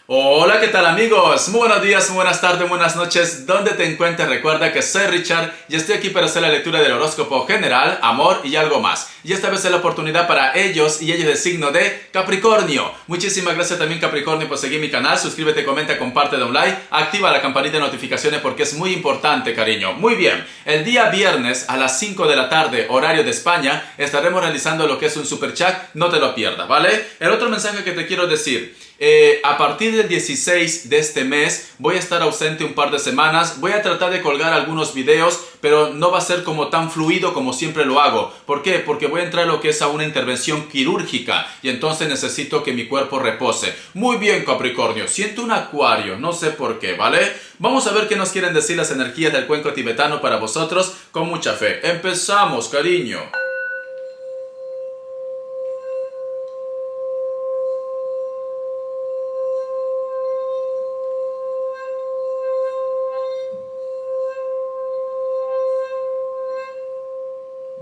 Hola, ¿qué tal amigos? Muy buenos días, muy buenas tardes, buenas noches. Donde te encuentres, recuerda que soy Richard y estoy aquí para hacer la lectura del horóscopo general, amor y algo más. Y esta vez es la oportunidad para ellos y ellas del signo de Capricornio. Muchísimas gracias también Capricornio por seguir mi canal. Suscríbete, comenta, comparte, da un like, activa la campanita de notificaciones porque es muy importante, cariño. Muy bien, el día viernes a las 5 de la tarde, horario de España, estaremos realizando lo que es un super chat. No te lo pierdas, ¿vale? El otro mensaje que te quiero decir. A partir del 16 de este mes voy a estar ausente un par de semanas. Voy a tratar de colgar algunos videos, pero no va a ser como tan fluido como siempre lo hago. ¿Por qué? Porque voy a entrar a lo que es a una intervención quirúrgica y entonces necesito que mi cuerpo repose. Muy bien, Capricornio, siento un acuario, no sé por qué, ¿vale? Vamos a ver qué nos quieren decir las energías del cuenco tibetano para vosotros con mucha fe. Empezamos, cariño.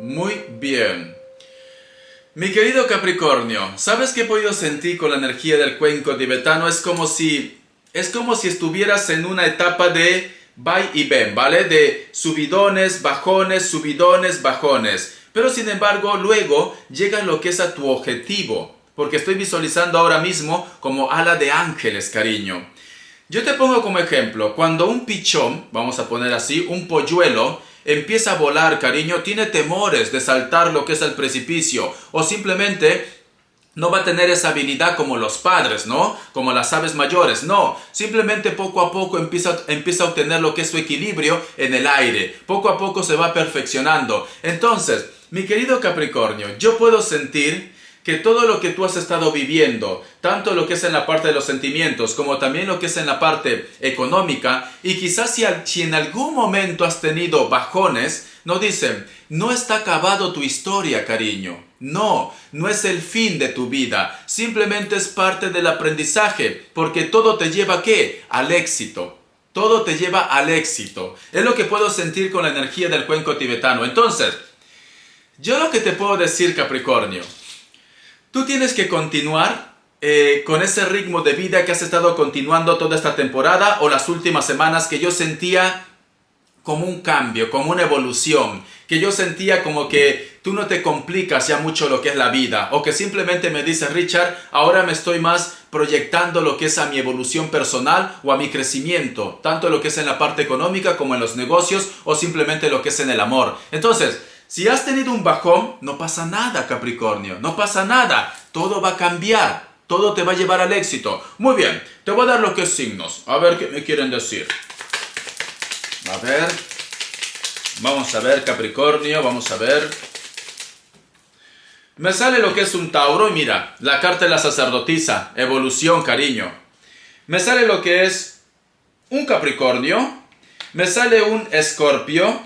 Muy bien. Mi querido Capricornio, ¿sabes qué he podido sentir con la energía del cuenco tibetano? Es como si estuvieras en una etapa de va y ven, ¿vale? De subidones, bajones, bajones. Pero sin embargo, luego llega lo que es a tu objetivo. Porque estoy visualizando ahora mismo como ala de ángeles, cariño. Yo te pongo como ejemplo, cuando un pichón, vamos a poner así, un polluelo, empieza a volar, cariño, tiene temores de saltar lo que es el precipicio o simplemente no va a tener esa habilidad como los padres, ¿no? Como las aves mayores, no. Simplemente poco a poco empieza a obtener lo que es su equilibrio en el aire. Poco a poco se va perfeccionando. Entonces, mi querido Capricornio, yo puedo sentir que todo lo que tú has estado viviendo, tanto lo que es en la parte de los sentimientos, como también lo que es en la parte económica, y quizás si en algún momento has tenido bajones, nos dicen, no está acabado tu historia, cariño. No, no es el fin de tu vida, simplemente es parte del aprendizaje, porque todo te lleva ¿a qué? Al éxito. Todo te lleva al éxito. Es lo que puedo sentir con la energía del cuenco tibetano. Entonces, yo lo que te puedo decir, Capricornio, tú tienes que continuar con ese ritmo de vida que has estado continuando toda esta temporada o las últimas semanas que yo sentía como un cambio, como una evolución, que yo sentía como que tú no te complicas ya mucho lo que es la vida o que simplemente me dices, Richard, ahora me estoy más proyectando lo que es a mi evolución personal o a mi crecimiento, tanto lo que es en la parte económica como en los negocios o simplemente lo que es en el amor. Entonces, si has tenido un bajón, no pasa nada, Capricornio, no pasa nada, todo va a cambiar, todo te va a llevar al éxito. Muy bien, te voy a dar lo que es signos, a ver qué me quieren decir. A ver, vamos a ver, Capricornio, vamos a ver. Me sale lo que es un Tauro y mira, la carta de la sacerdotisa, evolución, cariño. Me sale lo que es un Capricornio, me sale un Escorpio,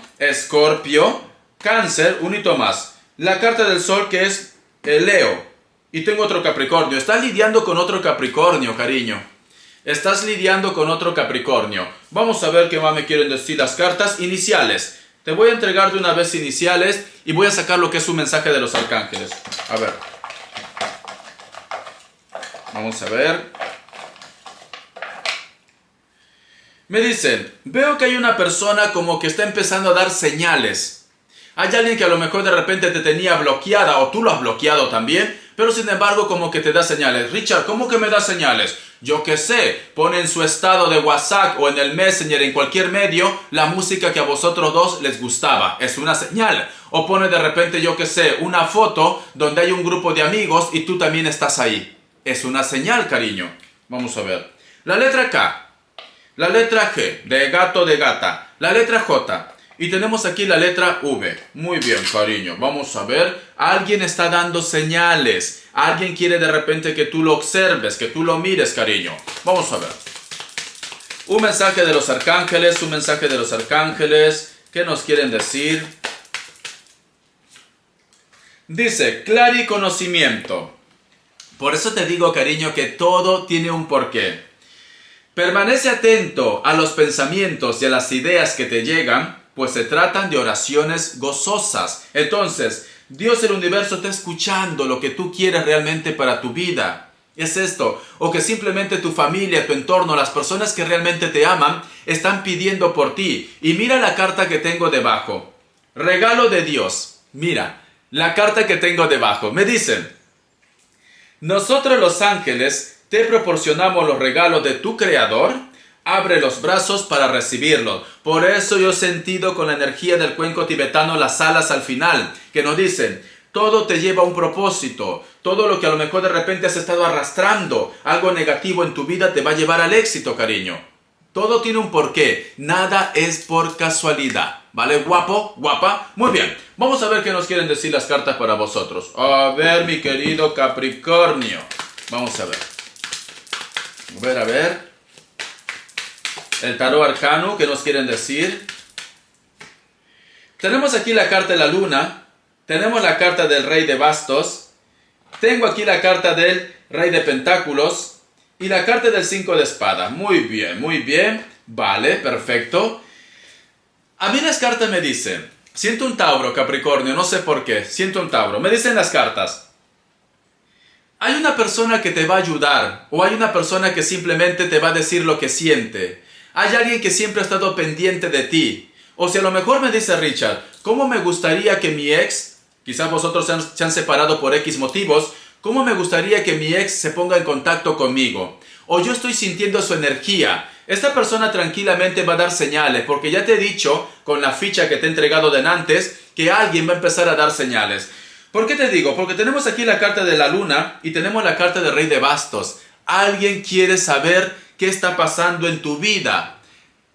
Cáncer, un hito más. La carta del sol que es el Leo. Y tengo otro Capricornio. Estás lidiando con otro Capricornio, cariño. Estás lidiando con otro Capricornio. Vamos a ver qué más me quieren decir las cartas iniciales. Te voy a entregar de una vez iniciales y voy a sacar lo que es un mensaje de los arcángeles. A ver. Vamos a ver. Me dicen, veo que hay una persona como que está empezando a dar señales. Hay alguien que a lo mejor de repente te tenía bloqueada o tú lo has bloqueado también, pero sin embargo como que te da señales. Richard, ¿cómo que me da señales? Yo qué sé, pone en su estado de WhatsApp o en el Messenger, en cualquier medio, la música que a vosotros dos les gustaba. Es una señal. O pone de repente, yo qué sé, una foto donde hay un grupo de amigos y tú también estás ahí. Es una señal, cariño. Vamos a ver. La letra K. La letra G, de gato, de gata. La letra J. Y tenemos aquí la letra V. Muy bien, cariño. Vamos a ver. Alguien está dando señales. Alguien quiere de repente que tú lo observes, que tú lo mires, cariño. Vamos a ver. Un mensaje de los arcángeles, un mensaje de los arcángeles. ¿Qué nos quieren decir? Dice, clariconocimiento. Por eso te digo, cariño, que todo tiene un porqué. Permanece atento a los pensamientos y a las ideas que te llegan, pues se tratan de oraciones gozosas. Entonces, Dios, el universo, está escuchando lo que tú quieres realmente para tu vida. Es esto, o que simplemente tu familia, tu entorno, las personas que realmente te aman, están pidiendo por ti. Y mira la carta que tengo debajo. Regalo de Dios. Mira, la carta que tengo debajo. Me dicen, nosotros los ángeles te proporcionamos los regalos de tu Creador. Abre los brazos para recibirlos. Por eso yo he sentido con la energía del cuenco tibetano las alas al final, que nos dicen, todo te lleva a un propósito. Todo lo que a lo mejor de repente has estado arrastrando, algo negativo en tu vida, te va a llevar al éxito, cariño. Todo tiene un porqué. Nada es por casualidad. ¿Vale? ¿Guapo? ¿Guapa? Muy bien. Vamos a ver qué nos quieren decir las cartas para vosotros. A ver, mi querido Capricornio. Vamos a ver. A ver. El tarot arcano, ¿qué nos quieren decir? Tenemos aquí la carta de la luna. Tenemos la carta del rey de bastos. Tengo aquí la carta del rey de pentáculos. Y la carta del 5 de espada. Muy bien, muy bien. Vale, perfecto. A mí las cartas me dicen, siento un Tauro, Capricornio, no sé por qué, siento un Tauro. Me dicen las cartas, hay una persona que te va a ayudar, o hay una persona que simplemente te va a decir lo que siente. Hay alguien que siempre ha estado pendiente de ti. O si a lo mejor me dice Richard, ¿cómo me gustaría que mi ex, quizás vosotros se han separado por X motivos, cómo me gustaría que mi ex se ponga en contacto conmigo? O yo estoy sintiendo su energía. Esta persona tranquilamente va a dar señales, porque ya te he dicho, con la ficha que te he entregado de antes, que alguien va a empezar a dar señales. ¿Por qué te digo? Porque tenemos aquí la carta de la luna y tenemos la carta del rey de bastos. Alguien quiere saber qué está pasando en tu vida.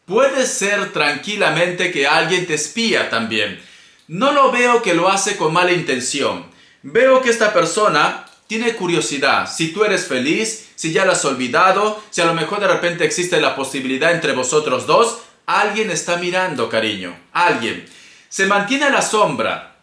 Puede ser tranquilamente que alguien te espía también. No lo veo que lo hace con mala intención. Veo que esta persona tiene curiosidad, si tú eres feliz, si ya lo has olvidado, si a lo mejor de repente existe la posibilidad entre vosotros dos, alguien está mirando, cariño, alguien. Se mantiene a la sombra.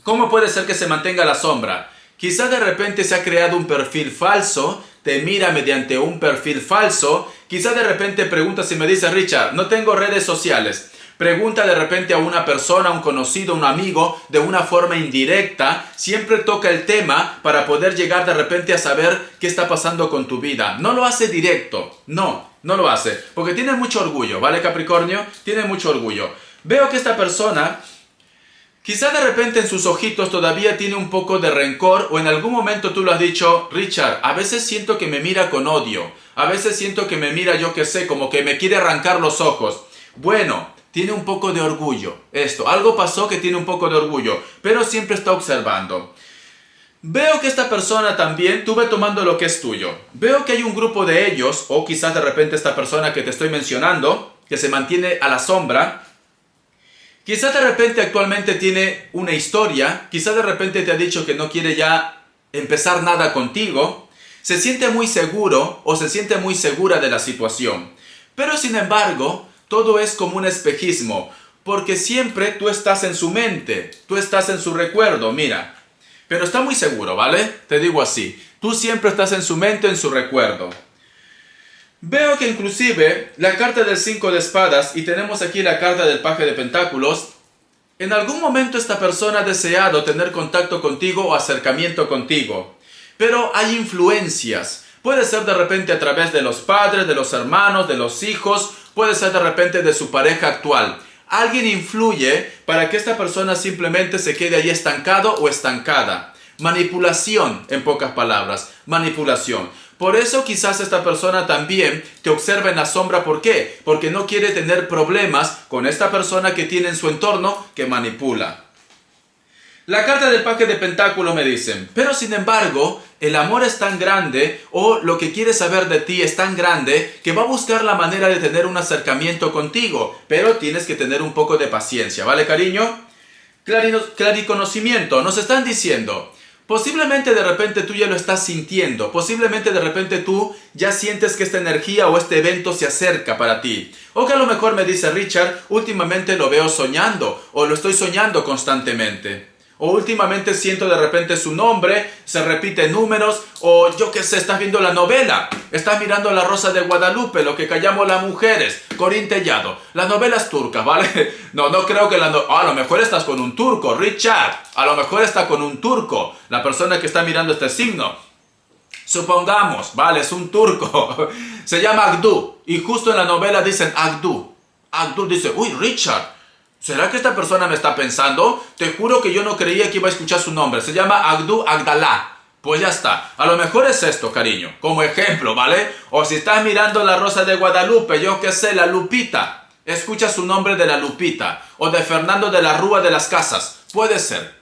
¿Cómo puede ser que se mantenga a la sombra? Quizá de repente se ha creado un perfil falso, te mira mediante un perfil falso, quizá de repente pregunta si me dice Richard, no tengo redes sociales. Pregunta de repente a una persona, a un conocido, a un amigo, de una forma indirecta. Siempre toca el tema para poder llegar de repente a saber qué está pasando con tu vida. No lo hace directo. No lo hace. Porque tiene mucho orgullo, ¿vale, Capricornio? Tiene mucho orgullo. Veo que esta persona, quizá de repente en sus ojitos todavía tiene un poco de rencor, o en algún momento tú lo has dicho, Richard, a veces siento que me mira con odio. A veces siento que me mira, yo qué sé, como que me quiere arrancar los ojos. Bueno, tiene un poco de orgullo. Algo pasó que tiene un poco de orgullo, pero siempre está observando. Veo que esta persona también, tú ve tomando lo que es tuyo. Veo que hay un grupo de ellos, o quizás de repente esta persona que te estoy mencionando, que se mantiene a la sombra. Quizás de repente actualmente tiene una historia, quizás de repente te ha dicho que no quiere ya empezar nada contigo. Se siente muy seguro o se siente muy segura de la situación. Pero sin embargo, todo es como un espejismo, porque siempre tú estás en su mente, tú estás en su recuerdo, mira. Pero está muy seguro, ¿vale? Te digo así, tú siempre estás en su mente, en su recuerdo. Veo que inclusive la carta del 5 de espadas y tenemos aquí la carta del paje de pentáculos. En algún momento esta persona ha deseado tener contacto contigo o acercamiento contigo, pero hay influencias. Puede ser de repente a través de los padres, de los hermanos, de los hijos. Puede ser de repente de su pareja actual. Alguien influye para que esta persona simplemente se quede ahí estancado o estancada. Manipulación, en pocas palabras. Manipulación. Por eso quizás esta persona también te observa en la sombra. ¿Por qué? Porque no quiere tener problemas con esta persona que tiene en su entorno que manipula. La carta del paje de pentáculos me dicen, pero sin embargo, el amor es tan grande, o lo que quiere saber de ti es tan grande, que va a buscar la manera de tener un acercamiento contigo, pero tienes que tener un poco de paciencia, ¿vale, cariño? Clariconocimiento, nos están diciendo, posiblemente de repente tú ya lo estás sintiendo, posiblemente de repente tú ya sientes que esta energía o este evento se acerca para ti. O que a lo mejor me dice Richard, últimamente lo veo soñando, o lo estoy soñando constantemente. O últimamente siento de repente su nombre, se repiten números, o yo qué sé, estás viendo la novela, estás mirando La Rosa de Guadalupe, lo que callamos las mujeres, Corín Tellado, las novelas turcas, ¿vale? No creo que a lo mejor estás con un turco, Richard, a lo mejor está con un turco, la persona que está mirando este signo. Supongamos, vale, es un turco, se llama Agdu, y justo en la novela dicen Agdu. Agdu dice, uy, Richard, ¿será que esta persona me está pensando? Te juro que yo no creía que iba a escuchar su nombre, se llama Agdu Agdalá. Pues ya está, a lo mejor es esto, cariño, como ejemplo, ¿vale? O si estás mirando La Rosa de Guadalupe, yo qué sé, la Lupita, escucha su nombre de la Lupita, o de Fernando de la Rúa de las Casas, puede ser,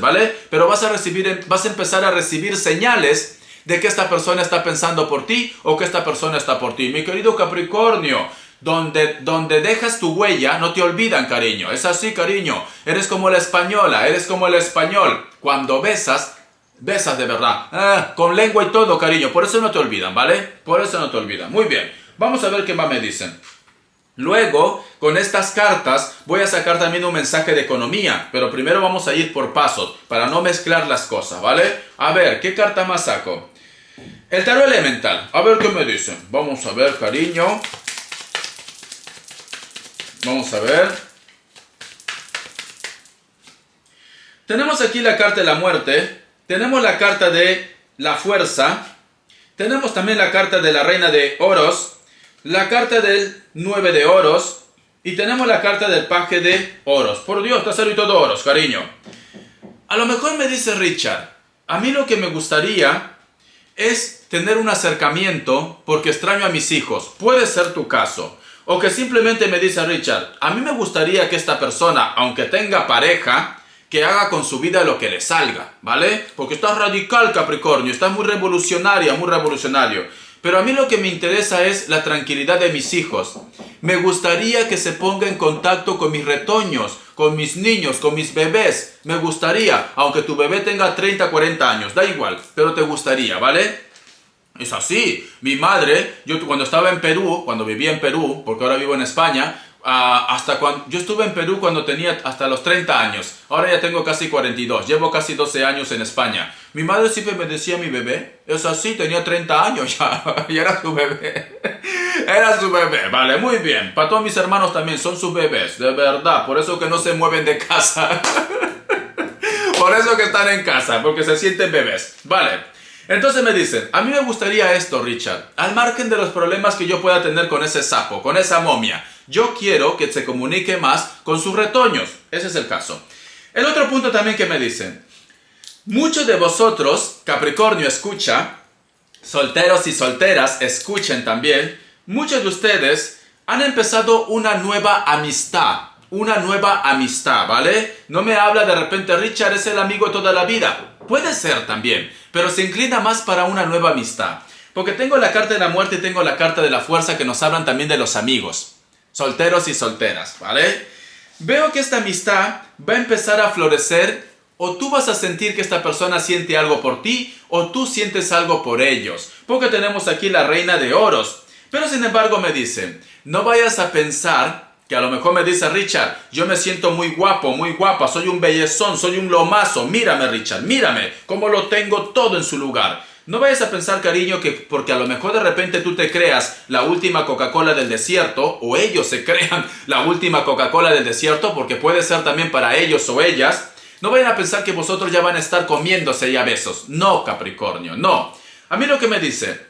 ¿vale? Pero vas a empezar a recibir señales de que esta persona está pensando por ti o que esta persona está por ti. Mi querido Capricornio, donde dejas tu huella, no te olvidan, cariño. Es así, cariño. Eres como la española, eres como el español. Cuando besas de verdad. Con lengua y todo, cariño. Por eso no te olvidan, ¿vale? Por eso no te olvidan. Muy bien. Vamos a ver qué más me dicen. Luego, con estas cartas, voy a sacar también un mensaje de economía, pero primero vamos a ir por pasos, para no mezclar las cosas, ¿vale? A ver, ¿qué carta más saco? El tarot elemental, a ver qué me dicen. Vamos a ver, cariño. Vamos a ver. Tenemos aquí la carta de la muerte, tenemos la carta de la fuerza, tenemos también la carta de la reina de oros, la carta del 9 de oros y tenemos la carta del paje de oros. Por Dios, está saliendo todo oros, cariño. A lo mejor me dice Richard, a mí lo que me gustaría es tener un acercamiento porque extraño a mis hijos. Puede ser tu caso. O que simplemente me dice Richard, a mí me gustaría que esta persona, aunque tenga pareja, que haga con su vida lo que le salga, ¿vale? Porque estás radical, Capricornio, estás muy revolucionaria, muy revolucionario. Pero a mí lo que me interesa es la tranquilidad de mis hijos. Me gustaría que se ponga en contacto con mis retoños, con mis niños, con mis bebés. Me gustaría, aunque tu bebé tenga 30, 40 años, da igual, pero te gustaría, ¿vale? Es así. Mi madre, yo cuando estaba en Perú, cuando vivía en Perú, porque ahora vivo en España, yo estuve en Perú cuando tenía hasta los 30 años. Ahora ya tengo casi 42. Llevo casi 12 años en España. Mi madre siempre me decía, mi bebé, es así, tenía 30 años ya. Y era su bebé. Era su bebé. Vale, muy bien. Para todos mis hermanos también son sus bebés. De verdad. Por eso que no se mueven de casa. Por eso que están en casa. Porque se sienten bebés. Vale. Entonces me dicen, a mí me gustaría esto, Richard, al margen de los problemas que yo pueda tener con ese sapo, con esa momia. Yo quiero que se comunique más con sus retoños. Ese es el caso. El otro punto también que me dicen, muchos de vosotros, Capricornio, escucha, solteros y solteras, escuchen también, muchos de ustedes han empezado una nueva amistad. Una nueva amistad, ¿vale? No me habla de repente, Richard es el amigo de toda la vida. Puede ser también, pero se inclina más para una nueva amistad. Porque tengo la carta de la muerte y tengo la carta de la fuerza que nos hablan también de los amigos. Solteros y solteras, ¿vale? Veo que esta amistad va a empezar a florecer, o tú vas a sentir que esta persona siente algo por ti, o tú sientes algo por ellos. Porque tenemos aquí la reina de oros. Pero sin embargo me dicen, no vayas a pensar que a lo mejor me dice Richard, yo me siento muy guapo, muy guapa, soy un bellezón, soy un lomazo. Mírame, Richard, mírame, cómo lo tengo todo en su lugar. No vayas a pensar, cariño, que porque a lo mejor de repente tú te creas la última Coca-Cola del desierto, o ellos se crean la última Coca-Cola del desierto, porque puede ser también para ellos o ellas. No vayan a pensar que vosotros ya van a estar comiéndose ya besos. No, Capricornio, no. A mí lo que me dice,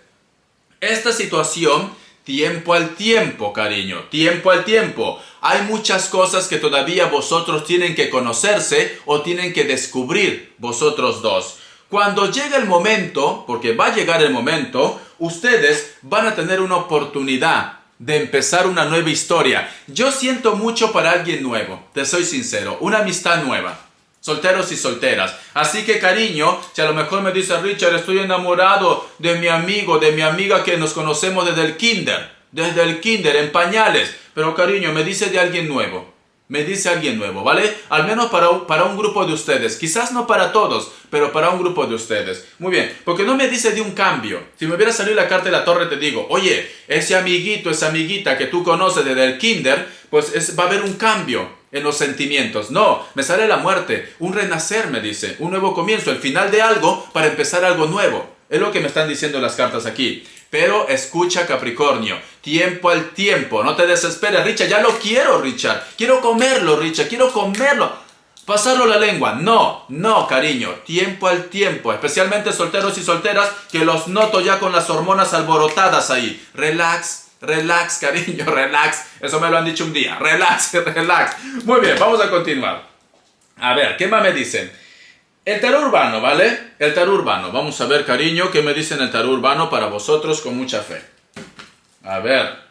esta situación, tiempo al tiempo, cariño, tiempo al tiempo. Hay muchas cosas que todavía vosotros tienen que conocerse o tienen que descubrir vosotros dos. Cuando llegue el momento, porque va a llegar el momento, ustedes van a tener una oportunidad de empezar una nueva historia. Yo siento mucho para alguien nuevo, te soy sincero, una amistad nueva. Solteros y solteras. Así que, cariño, si a lo mejor me dice Richard, estoy enamorado de mi amigo, de mi amiga que nos conocemos desde el kinder, en pañales. Pero, cariño, me dice de alguien nuevo. Me dice alguien nuevo, ¿vale? Al menos para un grupo de ustedes. Quizás no para todos, pero para un grupo de ustedes. Muy bien, porque no me dice de un cambio. Si me hubiera salido la carta de la torre, te digo, oye, ese amiguito, esa amiguita que tú conoces desde el kinder, pues va a haber un cambio en los sentimientos. No, me sale la muerte, un renacer, me dice, un nuevo comienzo, el final de algo para empezar algo nuevo. Es lo que me están diciendo las cartas aquí. Pero escucha, Capricornio, tiempo al tiempo, no te desesperes. Richard, ya lo quiero, Richard. Quiero comerlo, Richard, quiero comerlo. pasarlo la lengua. No, no, cariño. Tiempo al tiempo. Especialmente solteros y solteras que los noto ya con las hormonas alborotadas ahí. Relax, relax, cariño, relax. Eso me lo han dicho un día. Relax, relax. Muy bien, vamos a continuar. A ver, ¿qué más me dicen? El tarot urbano, ¿vale? El tarot urbano. Vamos a ver, cariño, qué me dicen el tarot urbano para vosotros con mucha fe. A ver.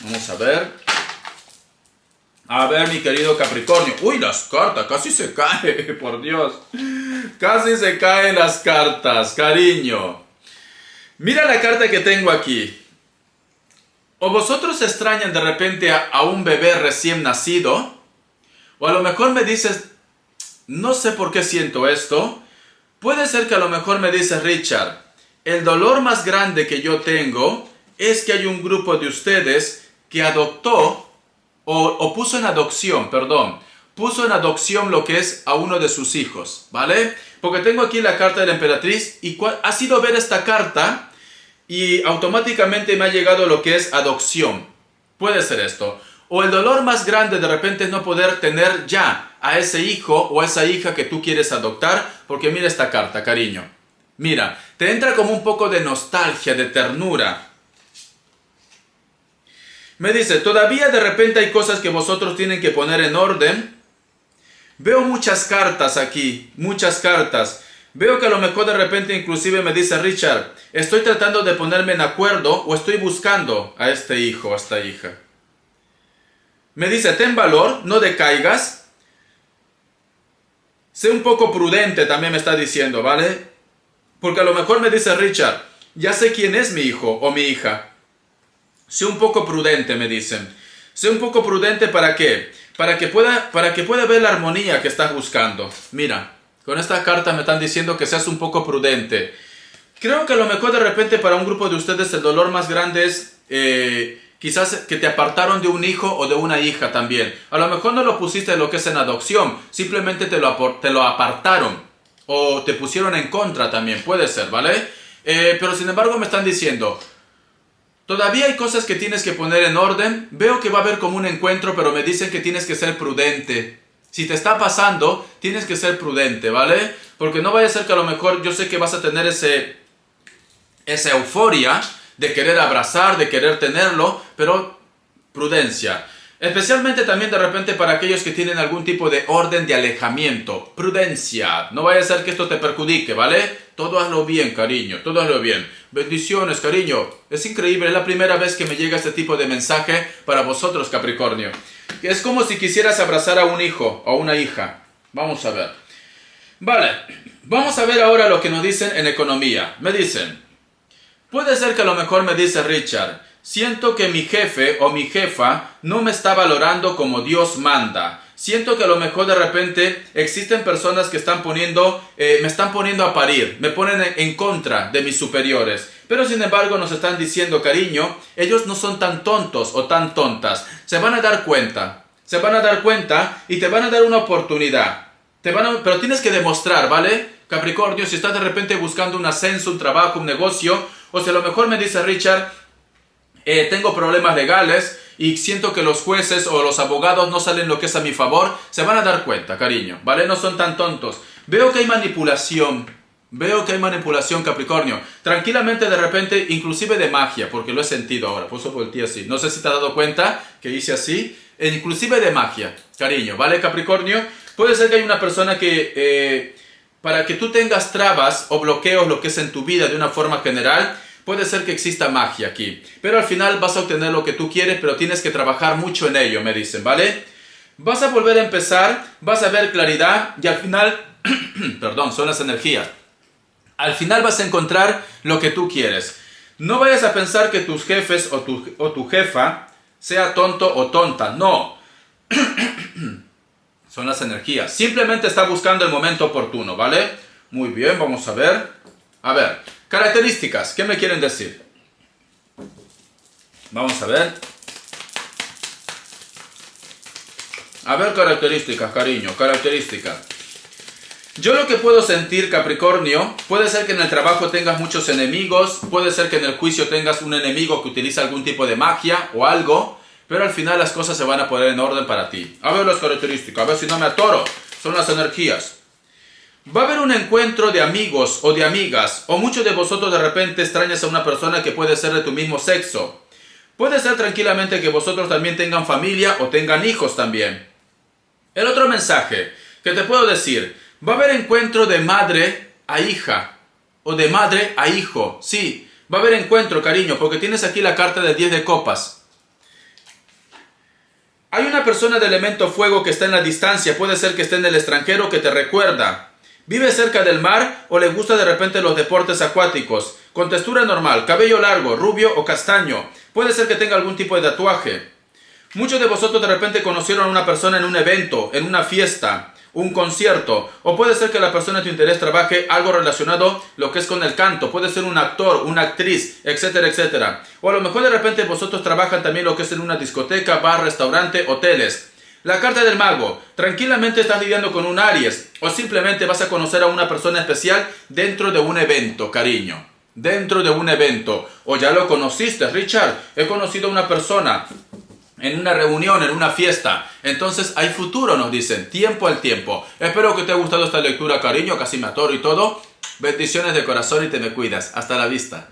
Vamos a ver. A ver, mi querido Capricornio. Uy, las cartas, casi se cae, por Dios. Casi se caen las cartas, cariño. Mira la carta que tengo aquí. O vosotros extrañan de repente a un bebé recién nacido. O a lo mejor me dices, no sé por qué siento esto. Puede ser que a lo mejor me dices, Richard, el dolor más grande que yo tengo es que hay un grupo de ustedes que adoptó o puso en adopción, puso en adopción lo que es a uno de sus hijos, ¿vale? Porque tengo aquí la carta de la emperatriz y ha sido ver esta carta y automáticamente me ha llegado lo que es adopción. Puede ser esto. O el dolor más grande de repente es no poder tener ya a ese hijo o a esa hija que tú quieres adoptar, porque mira esta carta, cariño. Mira, te entra como un poco de nostalgia, de ternura. Me dice, todavía de repente hay cosas que vosotros tienen que poner en orden. Veo muchas cartas aquí, muchas cartas. Veo que a lo mejor de repente inclusive me dice, Richard, estoy tratando de ponerme en acuerdo o estoy buscando a este hijo o a esta hija. Me dice, ten valor, no decaigas. Sé un poco prudente, también me está diciendo, ¿vale? Porque a lo mejor me dice, Richard, ya sé quién es mi hijo o mi hija. Sé un poco prudente, me dicen. Sé un poco prudente, ¿para qué? Para que pueda ver la armonía que estás buscando. Mira, con esta carta me están diciendo que seas un poco prudente. Creo que a lo mejor de repente para un grupo de ustedes el dolor más grande es quizás que te apartaron de un hijo o de una hija también. A lo mejor no lo pusiste en lo que es en adopción, simplemente te lo apartaron o te pusieron en contra también, puede ser, ¿vale? Pero sin embargo me están diciendo, todavía hay cosas que tienes que poner en orden. Veo que va a haber como un encuentro, pero me dicen que tienes que ser prudente. Si te está pasando, tienes que ser prudente, ¿vale? Porque no vaya a ser que a lo mejor yo sé que vas a tener esa euforia de querer abrazar, de querer tenerlo, pero prudencia. Especialmente también de repente para aquellos que tienen algún tipo de orden de alejamiento. Prudencia. No vaya a ser que esto te perjudique, ¿vale? Todo hazlo bien, cariño. Todo hazlo bien. Bendiciones, cariño. Es increíble. Es la primera vez que me llega este tipo de mensaje para vosotros, Capricornio. Es como si quisieras abrazar a un hijo o una hija. Vamos a ver. Vale. Vamos a ver ahora lo que nos dicen en economía. Me dicen, puede ser que a lo mejor me dice Richard, siento que mi jefe o mi jefa no me está valorando como Dios manda. Siento que a lo mejor de repente existen personas que me están poniendo a parir, me ponen en contra de mis superiores. Pero sin embargo nos están diciendo, cariño, ellos no son tan tontos o tan tontas. Se van a dar cuenta y te van a dar una oportunidad. Pero tienes que demostrar, ¿vale? Capricornio, si estás de repente buscando un ascenso, un trabajo, un negocio, o si a lo mejor me dice Richard, tengo problemas legales y siento que los jueces o los abogados no salen lo que es a mi favor, se van a dar cuenta, cariño, ¿vale? No son tan tontos. Veo que hay manipulación, Capricornio. Tranquilamente de repente, inclusive de magia, porque lo he sentido ahora, por eso volteé así. No sé si te has dado cuenta que hice así, inclusive de magia, cariño, ¿vale, Capricornio? Puede ser que hay una persona que, para que tú tengas trabas o bloqueos, lo que es en tu vida de una forma general, puede ser que exista magia aquí. Pero al final vas a obtener lo que tú quieres, pero tienes que trabajar mucho en ello, me dicen, ¿vale? Vas a volver a empezar, vas a ver claridad y al final, perdón, son las energías. Al final vas a encontrar lo que tú quieres. No vayas a pensar que tus jefes o tu jefa sea tonto o tonta, no. Son las energías. Simplemente está buscando el momento oportuno, ¿vale? Muy bien, vamos a ver. A ver, características. ¿Qué me quieren decir? Vamos a ver. A ver, características, cariño, características. Yo lo que puedo sentir, Capricornio, puede ser que en el trabajo tengas muchos enemigos, puede ser que en el juicio tengas un enemigo que utiliza algún tipo de magia o algo, pero al final las cosas se van a poner en orden para ti. A ver las características, a ver si no me atoro. Son las energías. Va a haber un encuentro de amigos o de amigas, o muchos de vosotros de repente extrañas a una persona que puede ser de tu mismo sexo. Puede ser tranquilamente que vosotros también tengan familia o tengan hijos también. El otro mensaje que te puedo decir, va a haber encuentro de madre a hija, o de madre a hijo. Sí, va a haber encuentro, cariño, porque tienes aquí la carta de 10 de copas. Hay una persona de elemento fuego que está en la distancia, puede ser que esté en el extranjero, que te recuerda. Vive cerca del mar o le gusta de repente los deportes acuáticos. Con textura normal, cabello largo, rubio o castaño. Puede ser que tenga algún tipo de tatuaje. Muchos de vosotros de repente conocieron a una persona en un evento, en una fiesta, un concierto. O puede ser que la persona de tu interés trabaje algo relacionado lo que es con el canto. Puede ser un actor, una actriz, etcétera, etcétera. O a lo mejor de repente vosotros trabajan también lo que es en una discoteca, bar, restaurante, hoteles. La carta del mago, tranquilamente estás lidiando con un Aries o simplemente vas a conocer a una persona especial dentro de un evento, cariño. Dentro de un evento. O ya lo conociste, Richard, he conocido a una persona en una reunión, en una fiesta. Entonces hay futuro, nos dicen, tiempo al tiempo. Espero que te haya gustado esta lectura, cariño, casi me atoro y todo. Bendiciones de corazón y te me cuidas. Hasta la vista.